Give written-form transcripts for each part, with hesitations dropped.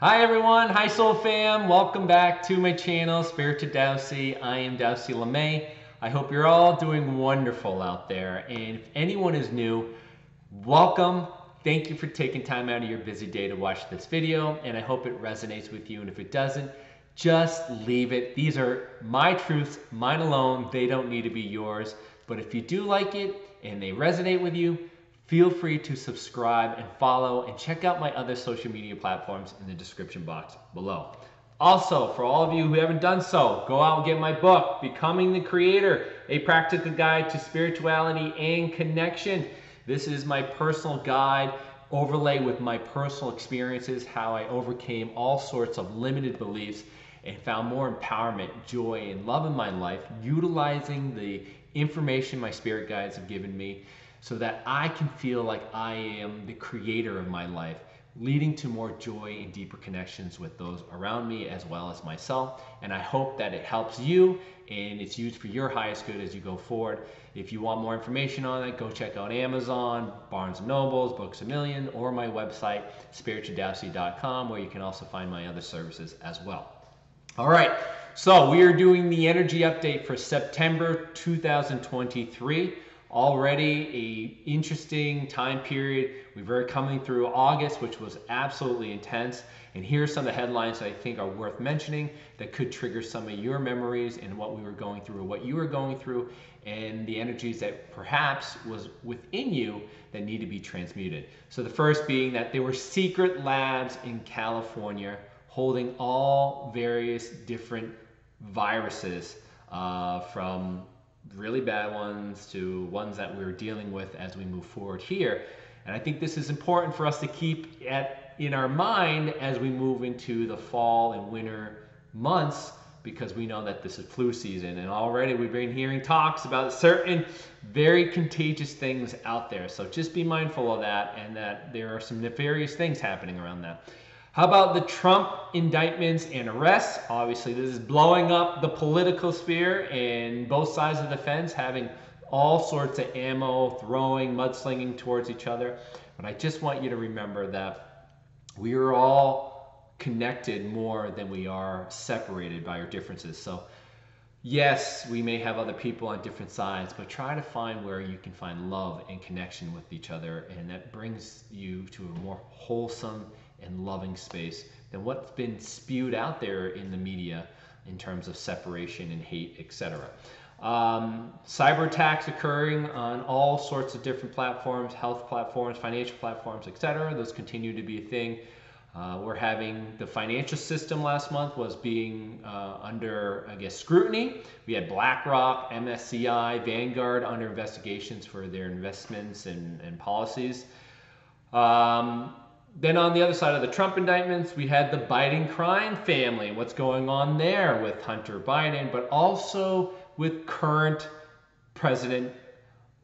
Hi everyone, hi Soul Fam, welcome back to my channel, Spirit to Daosith. I am Daosith LeMay. I hope you're all doing wonderful out there, and if anyone is new, welcome. Thank you for taking time out of your busy day to watch this video, and I hope it resonates with you, and if it doesn't, just leave it. These are my truths, mine alone. They don't need to be yours, but if you do like it and they resonate with you, feel free to subscribe and follow and check out my other social media platforms in the description box below. Also, for all of you who haven't done so, go out and get my book, Becoming the Creator, A Practical Guide to Spirituality and Connection. This is my personal guide overlay with my personal experiences, how I overcame all sorts of limited beliefs and found more empowerment, joy, and love in my life, utilizing the information my spirit guides have given me so that I can feel like I am the creator of my life, leading to more joy and deeper connections with those around me as well as myself. And I hope that it helps you and it's used for your highest good as you go forward. If you want more information on it, go check out Amazon, Barnes & Nobles, Books A Million, or my website, spirittodaosith.com, where you can also find my other services as well. All right, so we are doing the energy update for September 2023. Already a interesting time period. We're coming through August, which was absolutely intense. And here's some of the headlines that I think are worth mentioning that could trigger some of your memories and what we were going through or what you were going through and the energies that perhaps was within you that need to be transmuted. So the first being that there were secret labs in California holding all various different viruses from really bad ones to ones that we're dealing with as we move forward here. And I think this is important for us to keep in our mind as we move into the fall and winter months, because we know that this is flu season, and already we've been hearing talks about certain very contagious things out there. So just be mindful of that, and that there are some nefarious things happening around that. How about the Trump indictments and arrests? Obviously, this is blowing up the political sphere and both sides of the fence having all sorts of ammo, throwing, mudslinging towards each other. But I just want you to remember that we are all connected more than we are separated by our differences. So yes, we may have other people on different sides, but try to find where you can find love and connection with each other, and that brings you to a more wholesome and loving space than what's been spewed out there in the media in terms of separation and hate, etc. Cyber attacks occurring on all sorts of different platforms, health platforms, financial platforms, etc. Those continue to be a thing. We're having the financial system last month was being under, I guess, scrutiny. We had BlackRock, MSCI, Vanguard under investigations for their investments and policies. Then on the other side of the Trump indictments, we had the Biden crime family. What's going on there with Hunter Biden, but also with current President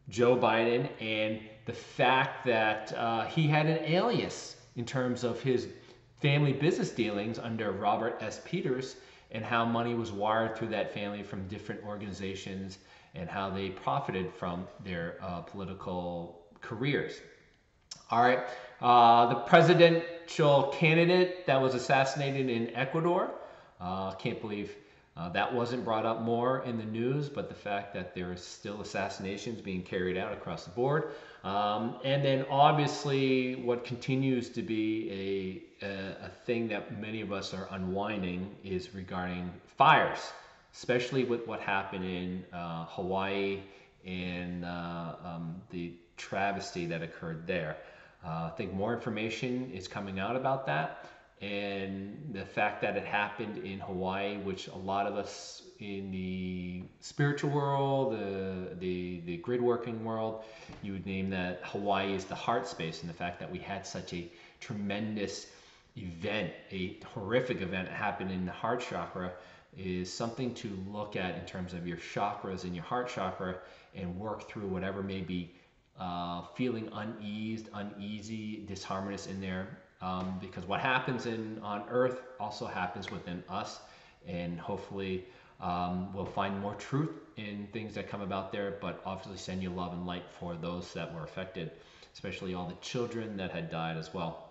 Joe Biden and the fact that he had an alias in terms of his family business dealings under Robert S. Peters, and how money was wired through that family from different organizations and how they profited from their political careers. All right, the presidential candidate that was assassinated in Ecuador. Can't believe that wasn't brought up more in the news, but the fact that there are still assassinations being carried out across the board. And then obviously what continues to be a thing that many of us are unwinding is regarding fires, especially with what happened in Hawaii and the travesty that occurred there. I think more information is coming out about that, and the fact that it happened in Hawaii, which a lot of us in the spiritual world, the grid working world, you would name that Hawaii is the heart space, and the fact that we had such a tremendous event, a horrific event that happened in the heart chakra, is something to look at in terms of your chakras and your heart chakra, and work through whatever may be feeling uneasy, disharmonious in there, because what happens on Earth also happens within us, and hopefully we'll find more truth in things that come about there, but obviously send you love and light for those that were affected, especially all the children that had died as well.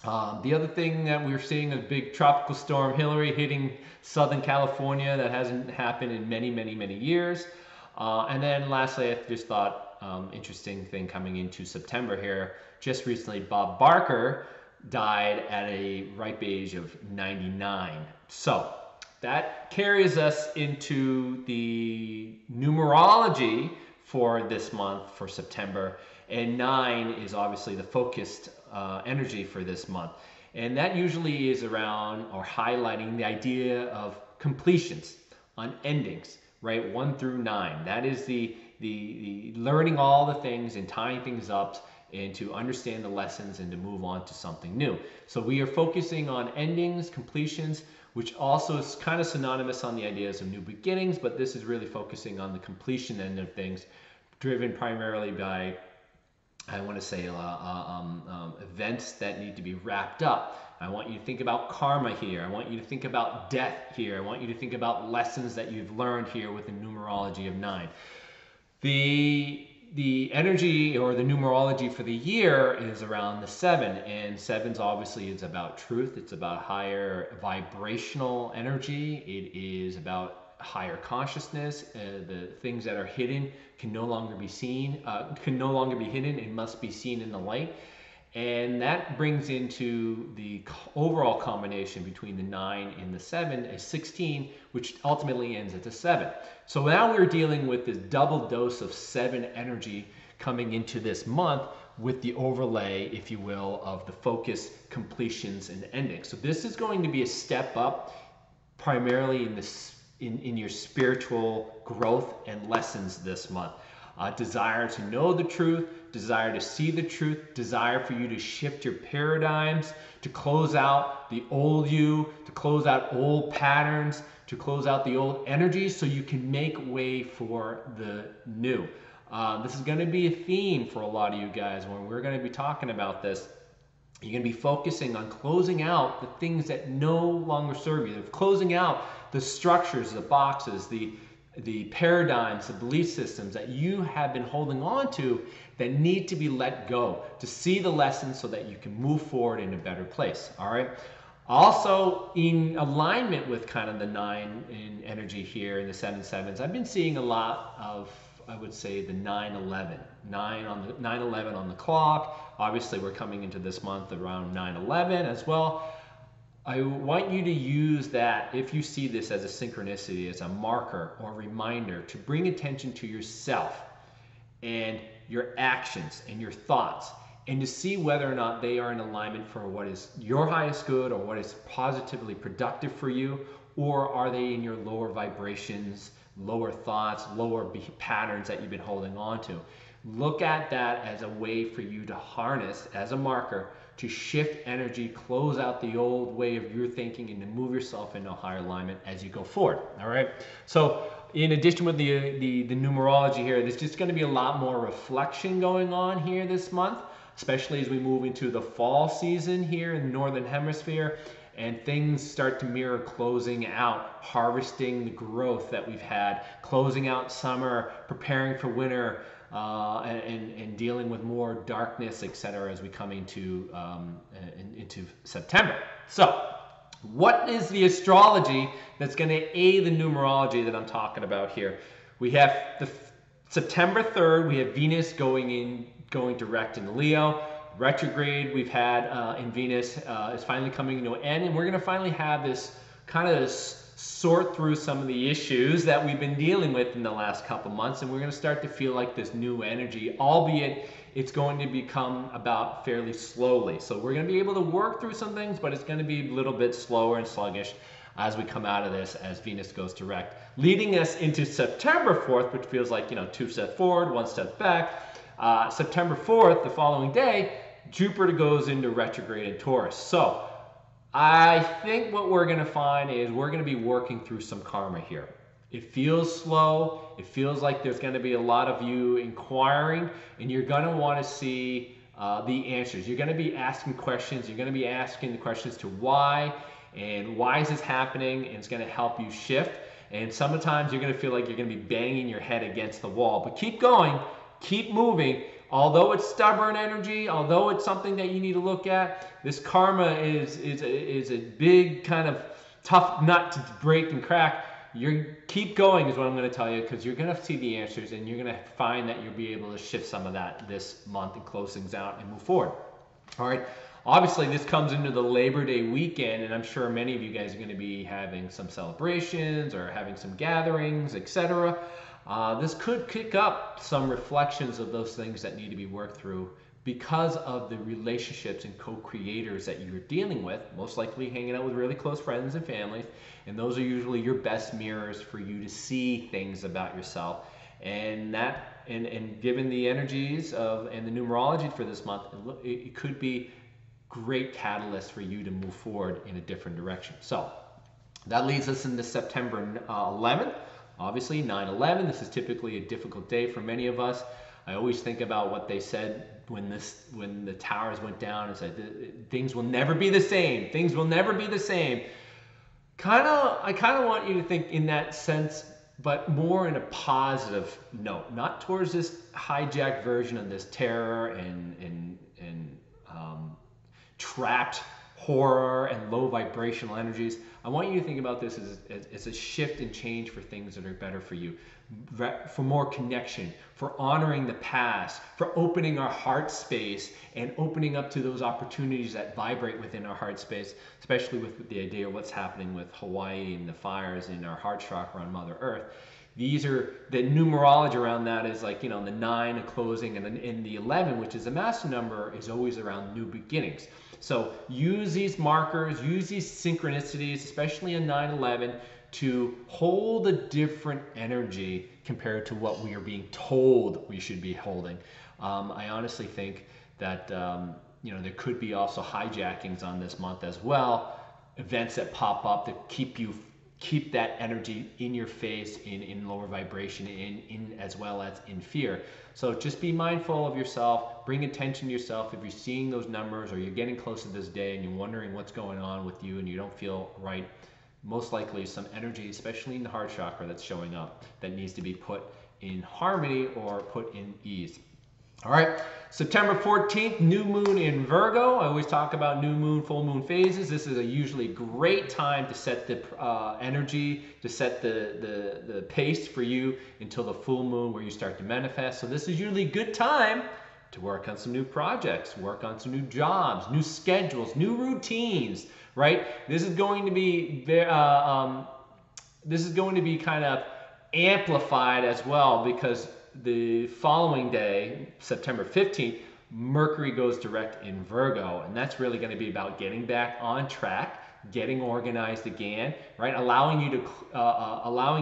The other thing that we're seeing, a big tropical storm Hillary hitting Southern California. That hasn't happened in many, many, many years. And then lastly, I just thought interesting thing coming into September here. Just recently, Bob Barker died at a ripe age of 99. So that carries us into the numerology for this month, for September. And 9 is obviously the focused energy for this month. And that usually is around or highlighting the idea of completions, on endings, right? 1 through 9. That is the learning all the things and tying things up and to understand the lessons and to move on to something new. So we are focusing on endings, completions, which also is kind of synonymous on the ideas of new beginnings, but this is really focusing on the completion end of things, driven primarily by, I want to say, events that need to be wrapped up. I want you to think about karma here. I want you to think about death here. I want you to think about lessons that you've learned here with the numerology of 9. The energy or the numerology for the year is around the 7, and 7's obviously is about truth. It's about higher vibrational energy. It is about higher consciousness. The things that are hidden can no longer be seen, can no longer be hidden and must be seen in the light. And that brings into the overall combination between the 9 and the 7 is 16, which ultimately ends at the 7. So now we're dealing with this double dose of 7 energy coming into this month with the overlay, if you will, of the focus, completions, and endings. So this is going to be a step up primarily in your spiritual growth and lessons this month. Desire to know the truth, desire to see the truth, desire for you to shift your paradigms, to close out the old you, to close out old patterns, to close out the old energies so you can make way for the new. This is going to be a theme for a lot of you guys when we're going to be talking about this. You're going to be focusing on closing out the things that no longer serve you. They're closing out the structures, the boxes, the paradigms, the belief systems that you have been holding on to that need to be let go, to see the lessons so that you can move forward in a better place. All right. Also, in alignment with kind of the 9 in energy here and the 7/7s, I've been seeing a lot of, I would say, the 9/11. 9/11 on the clock. Obviously, we're coming into this month around 9/11 as well. I want you to use that, if you see this as a synchronicity, as a marker or reminder, to bring attention to yourself and your actions and your thoughts, and to see whether or not they are in alignment for what is your highest good or what is positively productive for you, or are they in your lower vibrations, lower thoughts, lower patterns that you've been holding on to. Look at that as a way for you to harness, as a marker, to shift energy, close out the old way of your thinking, and to move yourself into a higher alignment as you go forward. All right. So in addition with the numerology here, there's just going to be a lot more reflection going on here this month, especially as we move into the fall season here in the Northern Hemisphere, and things start to mirror closing out, harvesting the growth that we've had, closing out summer, preparing for winter, and dealing with more darkness, etc., as we come into September. So, what is the astrology that's going to aid the numerology that I'm talking about here? We have the September 3rd. We have Venus going direct in Leo. Retrograde we've had in Venus is finally coming to an end, and we're going to finally have this kind of sort through some of the issues that we've been dealing with in the last couple months, and we're going to start to feel like this new energy, albeit it's going to become about fairly slowly. So we're going to be able to work through some things, but it's going to be a little bit slower and sluggish as we come out of this, as Venus goes direct, leading us into September 4th, which feels like, 2 steps forward, 1 step back. September 4th, the following day, Jupiter goes into retrograde in Taurus. So I think what we're going to find is we're going to be working through some karma here. It feels slow. It feels like there's going to be a lot of you inquiring, and you're going to want to see the answers. You're going to be asking questions. You're going to be asking the questions to why, and why is this happening, and it's going to help you shift. And sometimes you're going to feel like you're going to be banging your head against the wall, but keep going, keep moving. although it's stubborn energy, although it's something that you need to look at, this karma is a big kind of tough nut to break and crack. You keep going is what I'm going to tell you, because you're going to see the answers, and you're going to find that you'll be able to shift some of that this month and close things out and move forward. All right. Obviously, this comes into the Labor Day weekend, and I'm sure many of you guys are going to be having some celebrations or having some gatherings, etc. This could kick up some reflections of those things that need to be worked through because of the relationships and co-creators that you're dealing with, most likely hanging out with really close friends and families, and those are usually your best mirrors for you to see things about yourself. And that, and given the energies of and the numerology for this month, it could be great catalyst for you to move forward in a different direction. So that leads us into September 11th. Obviously, 9/11. This is typically a difficult day for many of us. I always think about what they said when the towers went down and said things will never be the same. Things will never be the same. I kind of want you to think in that sense, but more in a positive note, not towards this hijacked version of this terror and trapped horror and low vibrational energies. I want you to think about this as a shift and change for things that are better for you, for more connection, for honoring the past, for opening our heart space and opening up to those opportunities that vibrate within our heart space, especially with the idea of what's happening with Hawaii and the fires in our heart chakra on Mother Earth. These are the numerology around that is like, the 9, a closing, and in the 11, which is a master number, is always around new beginnings. So use these markers, use these synchronicities, especially in 9/11, to hold a different energy compared to what we are being told we should be holding. I honestly think that there could be also hijackings on this month as well, events that pop up that keep that energy in your face, in lower vibration, in as well as in fear. So just be mindful of yourself, bring attention to yourself. If you're seeing those numbers or you're getting close to this day and you're wondering what's going on with you and you don't feel right, most likely some energy, especially in the heart chakra, that's showing up that needs to be put in harmony or put in ease. All right, September 14th, new moon in Virgo. I always talk about new moon, full moon phases. This is a usually great time to set the energy, to set the pace for you until the full moon where you start to manifest. So this is usually a good time to work on some new projects, work on some new jobs, new schedules, new routines, right? This is going to be kind of amplified as well, because the following day, September 15th, Mercury goes direct in Virgo, and that's really going to be about getting back on track, getting organized again, right? Allowing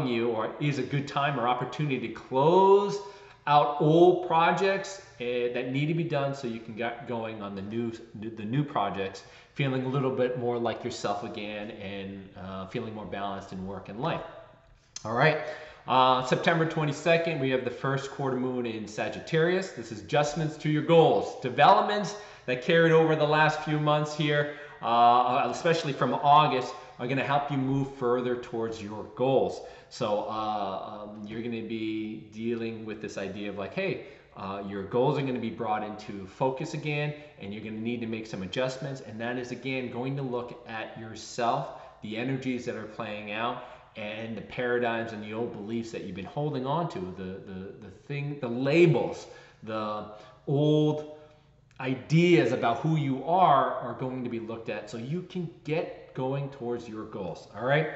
you, or is a good time or opportunity to close out old projects that need to be done, so you can get going on the new projects, feeling a little bit more like yourself again, and feeling more balanced in work and life. All right. September 22nd, we have the first quarter moon in Sagittarius. This is adjustments to your goals, developments that carried over the last few months here, especially from August, are going to help you move further towards your goals. So you're going to be dealing with this idea of like, hey, your goals are going to be brought into focus again, and you're going to need to make some adjustments. And that is, again, going to look at yourself, the energies that are playing out, and the paradigms and the old beliefs that you've been holding on to, the labels, the old ideas about who you are going to be looked at, so you can get going towards your goals. All right.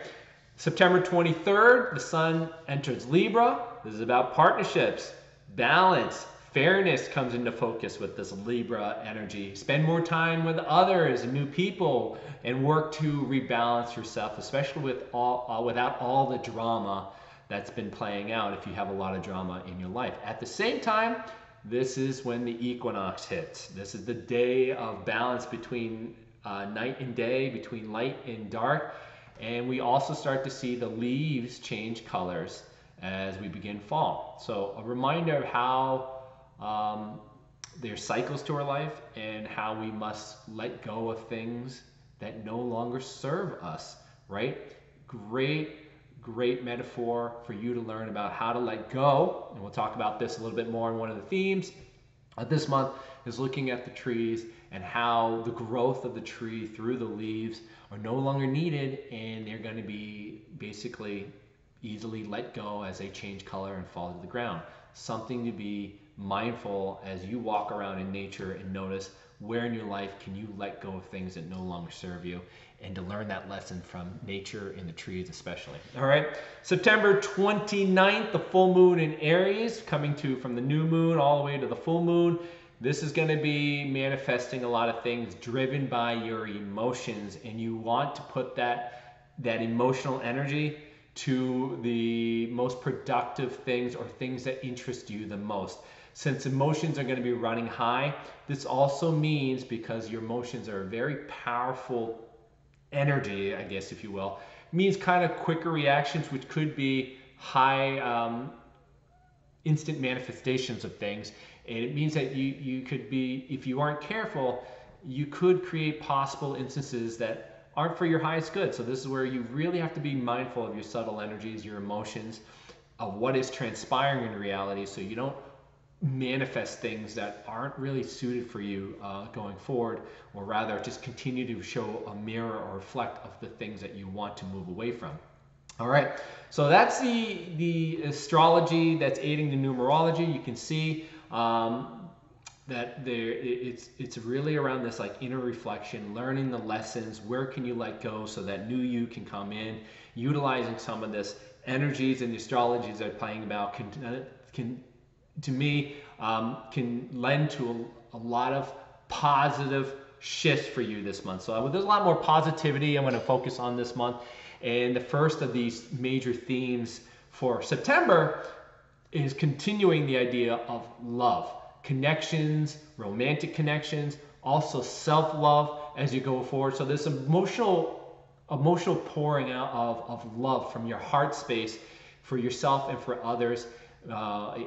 September 23rd, the sun enters Libra. This is about partnerships, balance, fairness comes into focus with this Libra energy. Spend more time with others and new people, and work to rebalance yourself, especially without all the drama that's been playing out, if you have a lot of drama in your life. At the same time, this is when the equinox hits. This is the day of balance between night and day, between light and dark. And we also start to see the leaves change colors as we begin fall. So a reminder of how there's cycles to our life, and how we must let go of things that no longer serve us, right? Great metaphor for you to learn about how to let go. And we'll talk about this a little bit more in one of the themes This month is looking at the trees and how the growth of the tree through the leaves are no longer needed, and they're going to be basically easily let go as they change color and fall to the ground. Something to be mindful as you walk around in nature and notice where in your life can you let go of things that no longer serve you, and to learn that lesson from nature and the trees especially. All right, September 29th, the full moon in Aries, coming from the new moon all the way to the full moon. This is going to be manifesting a lot of things driven by your emotions, and you want to put that emotional energy to the most productive things or things that interest you the most. Since emotions are going to be running high, this also means, because your emotions are a very powerful energy, I guess, if you will, means kind of quicker reactions, which could be high instant manifestations of things. And it means that you could be, if you aren't careful, you could create possible instances that aren't for your highest good. So this is where you really have to be mindful of your subtle energies, your emotions, of what is transpiring in reality, so you don't manifest things that aren't really suited for you going forward, or rather just continue to show a mirror or reflect of the things that you want to move away from. All right, so that's the astrology that's aiding the numerology. You can see that it's really around this like inner reflection, learning the lessons, where can you let go so that new you can come in, utilizing some of this energies and the astrologies that are playing about can to me, can lend to a lot of positive shifts for you this month. So there's a lot more positivity I'm going to focus on this month. And the first of these major themes for September is continuing the idea of love, connections, romantic connections, also self-love as you go forward. So this emotional pouring out of love from your heart space for yourself and for others.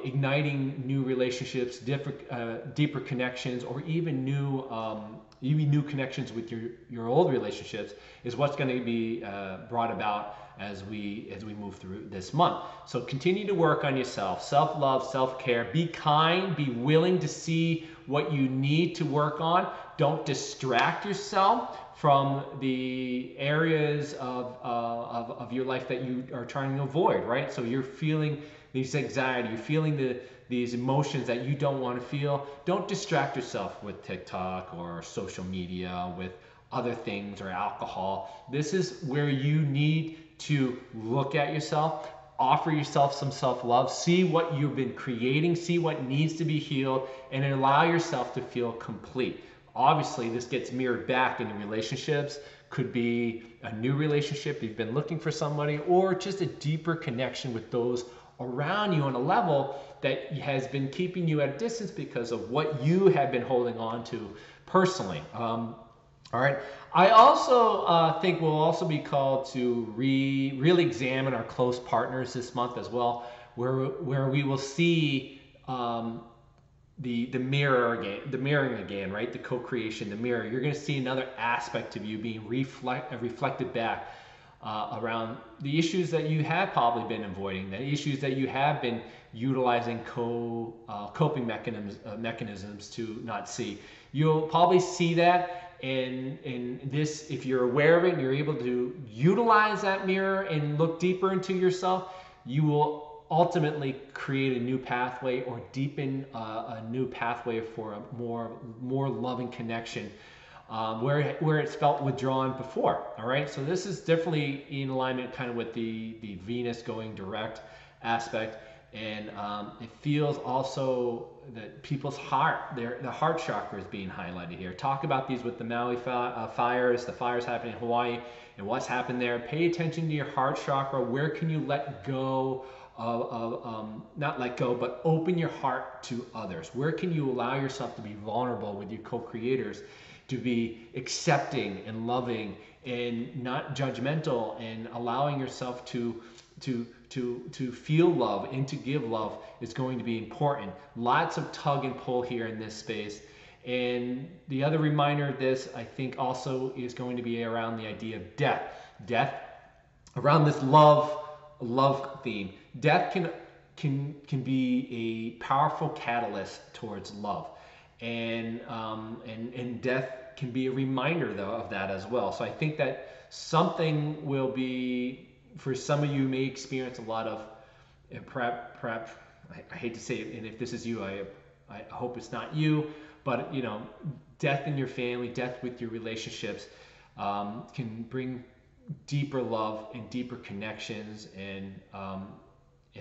Igniting new relationships, deeper connections, or even new connections with your old relationships is what's going to be brought about as we move through this month. So continue to work on yourself, self-love, self-care. Be kind. Be willing to see what you need to work on. Don't distract yourself from the areas of your life that you are trying to avoid. Right. So you're feeling these anxiety, you're feeling these emotions that you don't want to feel. Don't distract yourself with TikTok or social media, with other things, or alcohol. This is where you need to look at yourself, offer yourself some self-love, see what you've been creating, see what needs to be healed, and allow yourself to feel complete. Obviously, this gets mirrored back into relationships. Could be a new relationship, you've been looking for somebody, or just a deeper connection with those around you on a level that has been keeping you at a distance because of what you have been holding on to personally. All right. I also think we'll also be called to really examine our close partners this month as well, where we will see the mirroring again, right? The co-creation, the mirror. You're going to see another aspect of you being reflected back. Around the issues that you have probably been avoiding, the issues that you have been utilizing coping mechanisms to not see. You'll probably see that, and this, if you're aware of it and you're able to utilize that mirror and look deeper into yourself, you will ultimately create a new pathway or deepen a new pathway for a more loving connection. Where it's felt withdrawn before. All right, so this is definitely in alignment kind of with the Venus going direct aspect, and it feels also that people's the heart chakra is being highlighted here. Talk about these with the Maui fires, the fires happening in Hawaii, and what's happened there. Pay attention to your heart chakra. Where can you let go not let go, but open your heart to others? Where can you allow yourself to be vulnerable with your co-creators, to be accepting and loving and not judgmental, and allowing yourself to feel love and to give love is going to be important. Lots of tug and pull here in this space. And the other reminder of this, I think, also is going to be around the idea of death. Death, around this love theme. Death can be a powerful catalyst towards love. and death can be a reminder though of that as well. So I think that something will be, for some of you may experience a lot of, and perhaps I hate to say it, and if this is you, I hope it's not you, but you know, death in your family, death with your relationships, can bring deeper love and deeper connections, and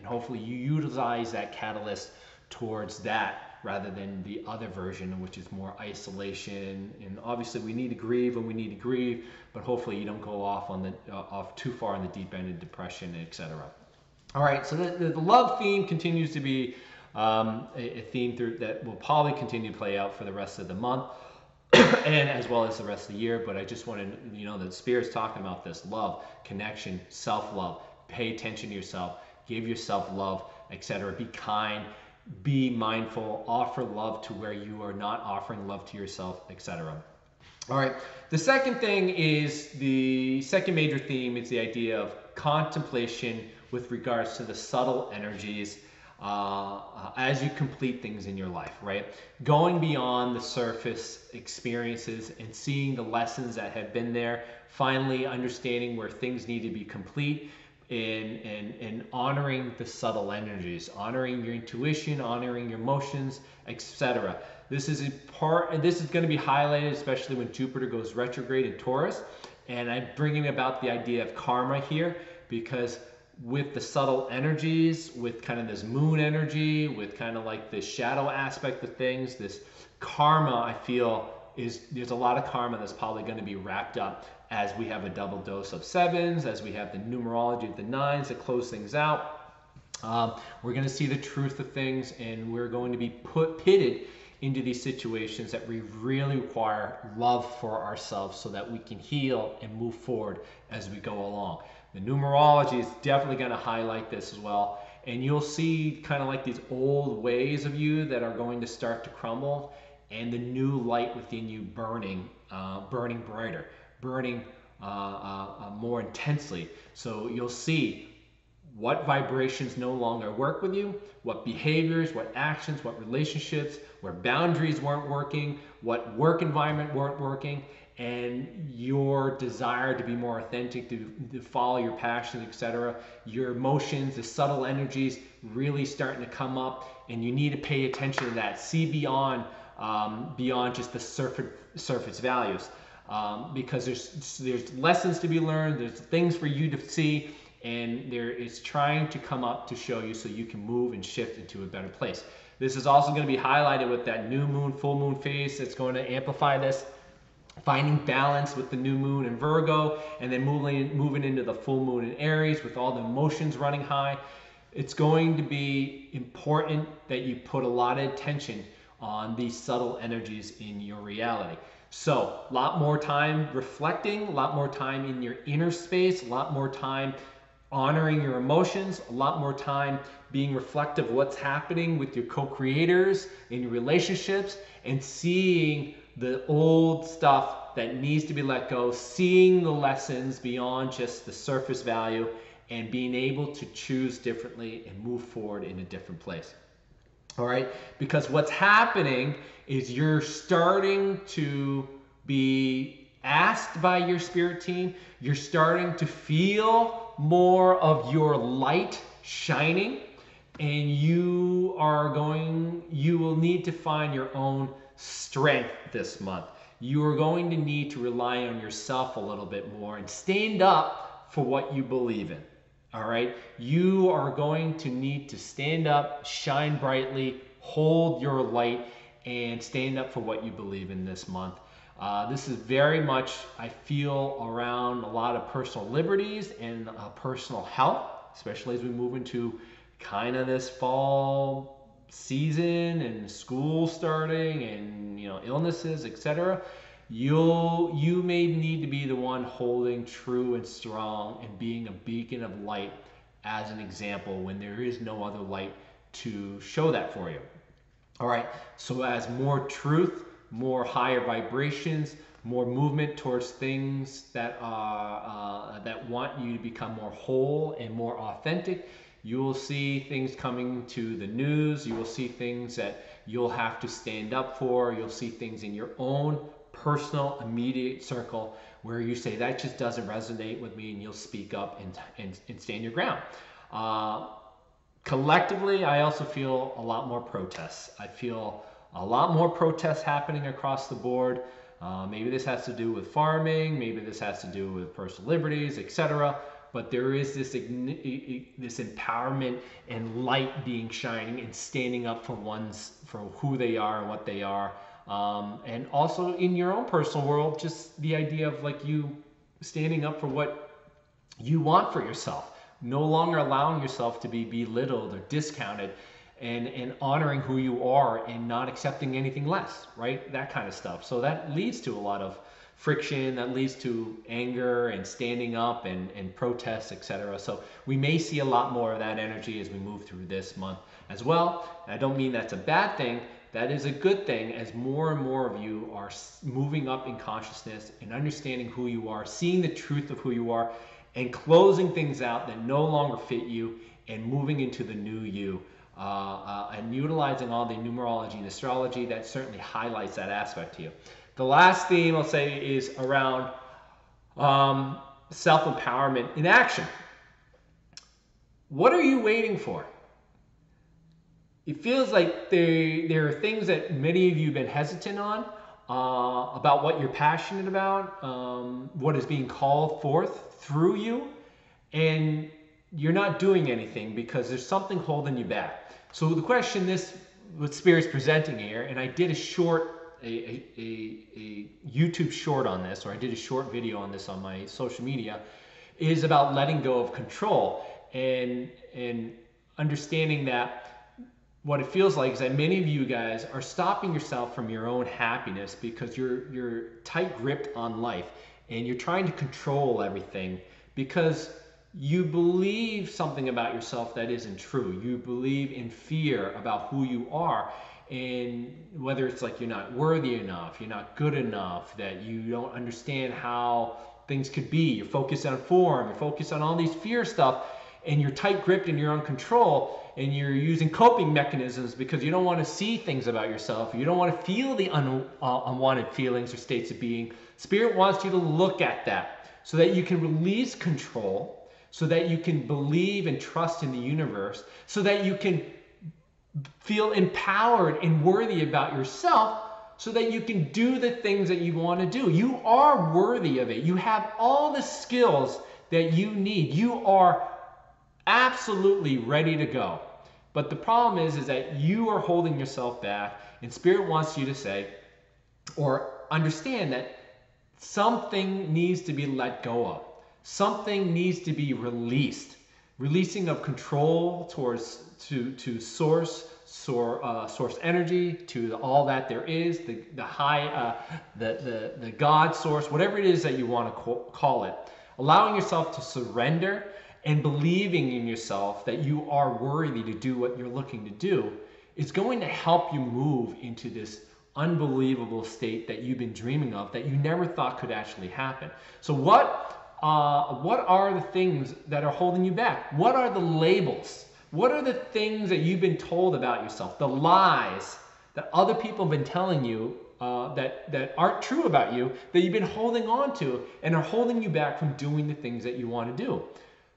hopefully you utilize that catalyst towards that rather than the other version, which is more isolation. And obviously we need to grieve when we need to grieve, but hopefully you don't go off on the off too far in the deep end of depression, etc. All right, so the love theme continues to be a theme that will probably continue to play out for the rest of the month and as well as the rest of the year. But I just want to, you know, that Spirit's talking about this love, connection, self-love. Pay attention to yourself, give yourself love, etc. Be kind, be mindful, offer love to where you are not offering love to yourself, etc. All right, the second thing is the second major theme is the idea of contemplation with regards to the subtle energies as you complete things in your life, right? Going beyond the surface experiences and seeing the lessons that have been there, finally understanding where things need to be complete, and honoring the subtle energies, honoring your intuition, honoring your emotions, etc. This is this is going to be highlighted especially when Jupiter goes retrograde in Taurus, and I'm bringing about the idea of karma here because with the subtle energies, with kind of this moon energy, with kind of like this shadow aspect of things, this karma, I feel, there's a lot of karma that's probably going to be wrapped up as we have a double dose of sevens, as we have the numerology of the nines that close things out. We're going to see the truth of things, and we're going to be pitted into these situations that we really require love for ourselves so that we can heal and move forward as we go along. The numerology is definitely going to highlight this as well. And you'll see kind of like these old ways of you that are going to start to crumble, and the new light within you burning brighter, burning more intensely. So you'll see what vibrations no longer work with you, what behaviors, what actions, what relationships, where boundaries weren't working, what work environment weren't working, and your desire to be more authentic, to follow your passions, etc. Your emotions, the subtle energies really starting to come up, and you need to pay attention to that. See beyond just the surface values, because there's lessons to be learned, there's things for you to see, and there is trying to come up to show you so you can move and shift into a better place. This is also going to be highlighted with that new moon, full moon phase that's going to amplify this. Finding balance with the new moon in Virgo, and then moving into the full moon in Aries with all the emotions running high. It's going to be important that you put a lot of attention on these subtle energies in your reality. So a lot more time reflecting, a lot more time in your inner space, a lot more time honoring your emotions, a lot more time being reflective of what's happening with your co-creators in your relationships, and seeing the old stuff that needs to be let go, seeing the lessons beyond just the surface value, and being able to choose differently and move forward in a different place. All right, because what's happening is you're starting to be asked by your spirit team, you're starting to feel more of your light shining, and you will need to find your own strength this month. You are going to need to rely on yourself a little bit more and stand up for what you believe in. All right, you are going to need to stand up, shine brightly, hold your light, and stand up for what you believe in this month. This is very much, I feel, around a lot of personal liberties and personal health, especially as we move into kind of this fall season and school starting and illnesses, etc. You may need to be the one holding true and strong and being a beacon of light as an example when there is no other light to show that for you. All right, so as more truth, more higher vibrations, more movement towards things that want you to become more whole and more authentic, you will see things coming to the news. You will see things that you'll have to stand up for. You'll see things in your own personal, immediate circle where you say, that just doesn't resonate with me, and you'll speak up and stand your ground. Collectively, I also feel a lot more protests. I feel a lot more protests happening across the board. Maybe this has to do with farming, maybe this has to do with personal liberties, etc. But there is this empowerment and light being shining and standing up for who they are and what they are. And also in your own personal world, just the idea of like you standing up for what you want for yourself, no longer allowing yourself to be belittled or discounted, and honoring who you are and not accepting anything less, right? That kind of stuff. So that leads to a lot of friction, that leads to anger and standing up and protests, etc. So we may see a lot more of that energy as we move through this month as well. And I don't mean that's a bad thing. That is a good thing, as more and more of you are moving up in consciousness and understanding who you are, seeing the truth of who you are, and closing things out that no longer fit you and moving into the new you. And utilizing all the numerology and astrology, that certainly highlights that aspect to you. The last theme I'll say is around self-empowerment in action. What are you waiting for? It feels like there are things that many of you have been hesitant on, about what you're passionate about, what is being called forth through you, and you're not doing anything because there's something holding you back. So the question what Spirit's presenting here, and I did a YouTube short on this, or I did a short video on this on my social media, is about letting go of control and understanding that what it feels like is that many of you guys are stopping yourself from your own happiness because you're tight-gripped on life and you're trying to control everything because you believe something about yourself that isn't true. You believe in fear about who you are, and whether it's like you're not worthy enough, you're not good enough, that you don't understand how things could be. You're focused on form, you're focused on all these fear stuff, and you're tight-gripped and you're on control, and you're using coping mechanisms because you don't want to see things about yourself. You don't want to feel the unwanted feelings or states of being. Spirit wants you to look at that so that you can release control, so that you can believe and trust in the universe, so that you can feel empowered and worthy about yourself, so that you can do the things that you want to do. You are worthy of it. You have all the skills that you need. You are absolutely ready to go. But the problem is that you are holding yourself back, and Spirit wants you to say, or understand, that something needs to be let go of. Something needs to be released. Releasing of control to source energy, to all that there is, the high, the God source, whatever it is that you want to call it. Allowing yourself to surrender and believing in yourself that you are worthy to do what you're looking to do is going to help you move into this unbelievable state that you've been dreaming of, that you never thought could actually happen. So what are the things that are holding you back? What are the labels? What are the things that you've been told about yourself? The lies that other people have been telling you that aren't true about you, that you've been holding on to and are holding you back from doing the things that you want to do.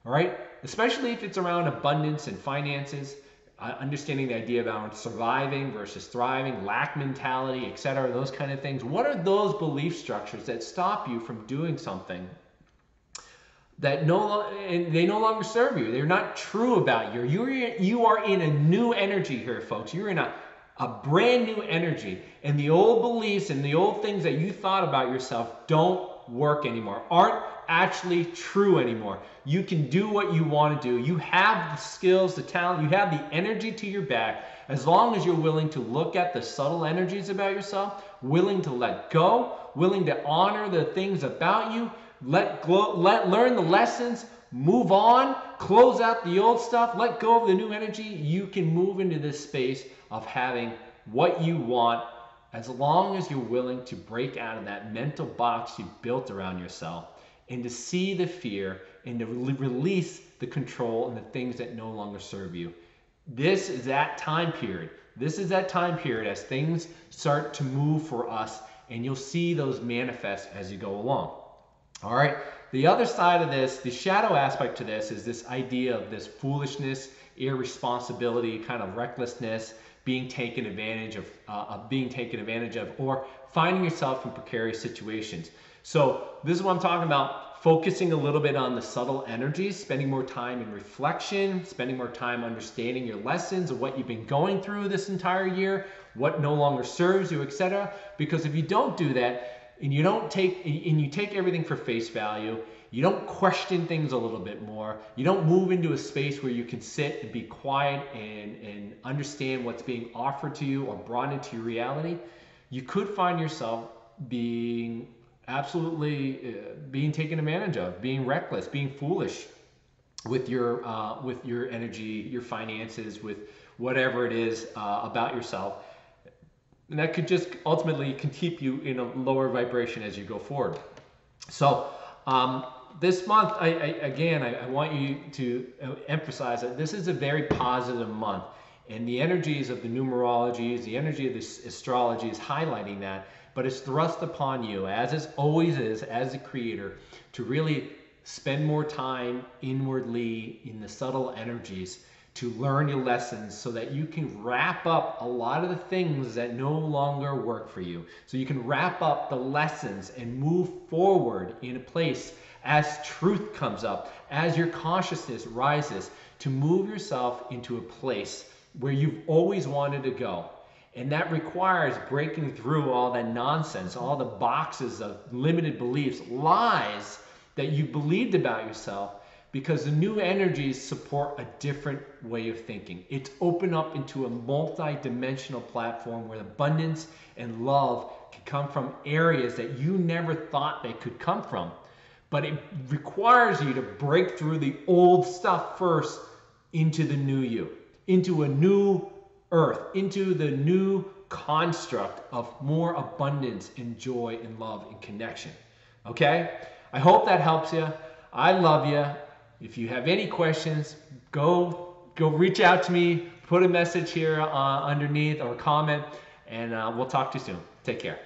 All right? Especially if it's around abundance and finances, understanding the idea about surviving versus thriving, lack mentality, etc., those kind of things. What are those belief structures that stop you from doing something that they no longer serve you? They're not true about you. You are in a new energy here, folks. You're in a brand new energy, and the old beliefs and the old things that you thought about yourself don't work anymore, aren't actually true anymore. You can do what you want to do. You have the skills, the talent, you have the energy to your back, as long as you're willing to look at the subtle energies about yourself, willing to let go, willing to honor the things about you, learn the lessons, move on, close out the old stuff, let go of the new energy. You can move into this space of having what you want, as long as you're willing to break out of that mental box you built around yourself, and to see the fear and to release the control and the things that no longer serve you. This is that time period. This is that time period as things start to move for us, and you'll see those manifest as you go along. All right, the other side of this, the shadow aspect to this, is this idea of this foolishness, irresponsibility, kind of recklessness, being taken advantage of, or finding yourself in precarious situations. So this is what I'm talking about, focusing a little bit on the subtle energies, spending more time in reflection, spending more time understanding your lessons of what you've been going through this entire year, what no longer serves you, etc. Because if you don't do that, and you take everything for face value, you don't question things a little bit more, you don't move into a space where you can sit and be quiet and understand what's being offered to you or brought into your reality, you could find yourself being absolutely being taken advantage of, being reckless, being foolish with your energy, your finances, with whatever it is about yourself. And that could just ultimately can keep you in a lower vibration as you go forward. So this month, I want you to emphasize that this is a very positive month. And the energies of the numerologies, the energy of this astrology is highlighting that. But it's thrust upon you, as it always is, as a creator, to really spend more time inwardly in the subtle energies, to learn your lessons so that you can wrap up a lot of the things that no longer work for you. So you can wrap up the lessons and move forward in a place as truth comes up, as your consciousness rises, to move yourself into a place where you've always wanted to go. And that requires breaking through all that nonsense, all the boxes of limited beliefs, lies that you believed about yourself, because the new energies support a different way of thinking. It's opened up into a multi-dimensional platform where abundance and love can come from areas that you never thought they could come from. But it requires you to break through the old stuff first into the new you, into a new earth, into the new construct of more abundance and joy and love and connection. Okay? I hope that helps you. I love you. If you have any questions, go reach out to me, put a message here underneath or comment, and we'll talk to you soon. Take care.